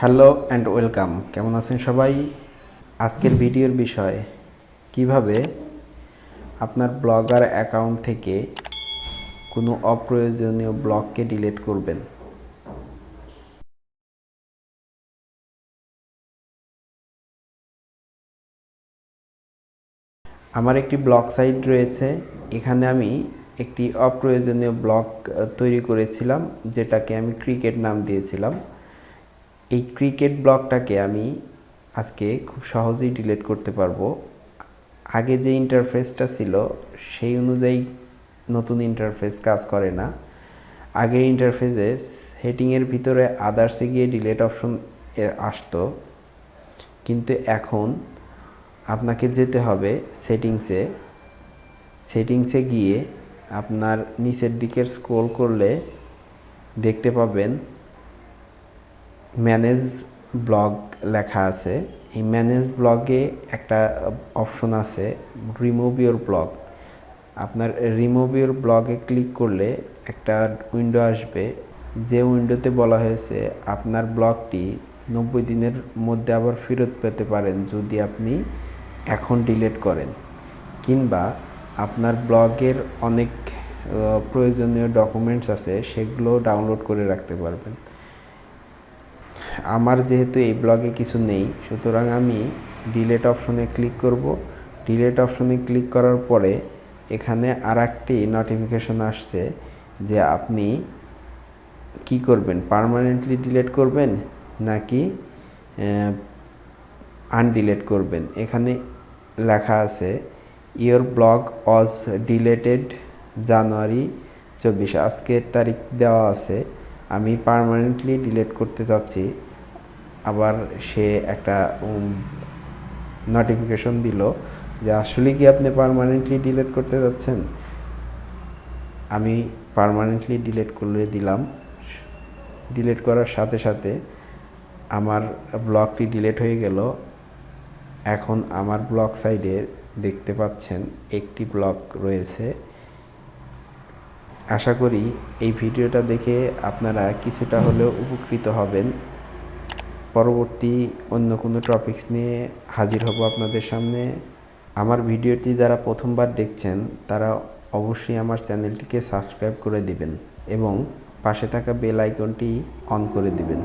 Hello and welcome. কেমন আছেন সবাই? আজকের ভিডিওর বিষয় কিভাবে আপনার ব্লগার অ্যাকাউন্ট থেকে কোনো অপ্রয়োজনীয় ব্লগকে ডিলিট করবেন। আমার একটি ব্লগ সাইট রয়েছে, এখানে আমি একটি অপ্রয়োজনীয় ব্লগ তৈরি করেছিলাম, যেটাকে আমি ক্রিকেট নাম দিয়েছিলাম। এই ক্রিকেট ব্লগটাকে আমি আজকে খুব সহজেই ডিলিট করতে পারবো। আগে যে ইন্টারফেসটা ছিল সেই অনুযায়ী নতুন ইন্টারফেস কাজ করে না। আগের ইন্টারফেসে সেটিংয়ের ভিতরে আদার্সে গিয়ে ডিলিট অপশন আসতো, কিন্তু এখন আপনাকে যেতে হবে সেটিংসে গিয়ে আপনার নিচের দিকে স্ক্রল করলে দেখতে পাবেন ম্যানেজ ব্লগ লেখা আছে। এই ম্যানেজ ব্লগে একটা অপশন আছে রিমুভ ইওর ব্লগ। আপনার রিমুভ ইওর ব্লগে ক্লিক করলে একটা উইন্ডো আসবে, যে উইন্ডোতে বলা হয়েছে আপনার ব্লগটি 90 দিনের মধ্যে আবার ফেরত পেতে পারেন যদি আপনি এখন ডিলিট করেন, কিংবা আপনার ব্লগের অনেক প্রয়োজনীয় ডকুমেন্টস আছে সেগুলো ডাউনলোড করে রাখতে পারবেন। আমার যেহেতু এই ব্লগে কিছু নেই, সুতরাং আমি ডিলিট অপশনে ক্লিক করব। ডিলিট অপশনে ক্লিক করার পরে এখানে আরেকটি নোটিফিকেশন আসছে যে আপনি কি করবেন, পার্মানেন্টলি ডিলিট করবেন নাকি আনডিলিট করবেন। এখানে লেখা আছে ইওর ব্লগ ওয়াজ ডিলেটেড জানুয়ারি 24, আজকের তারিখ দেওয়া আছে। আমি পার্মানেন্টলি ডিলিট করতে চাচ্ছি। আবার সে একটা নোটিফিকেশন দিল যে আসলে কি আপনি পার্মানেন্টলি ডিলিট করতে যাচ্ছেন। আমি পার্মানেন্টলি ডিলিট করে দিলাম। ডিলিট করার সাথে সাথে আমার ব্লগটি ডিলিট হয়ে গেল। এখন আমার ব্লগ সাইডে দেখতে পাচ্ছেন একটি ব্লগ রয়েছে। আশা করি এই ভিডিওটা দেখে আপনারা কিছুটা হলেও উপকৃত হবেন। পরবর্তী অন্য কোনো টপিকস নিয়ে হাজির হব আপনাদের সামনে। আমার ভিডিওটি যারা প্রথমবার দেখছেন তারা অবশ্যই আমার চ্যানেলটিকে সাবস্ক্রাইব করে দিবেন এবং পাশে থাকা বেল আইকনটি অন করে দিবেন।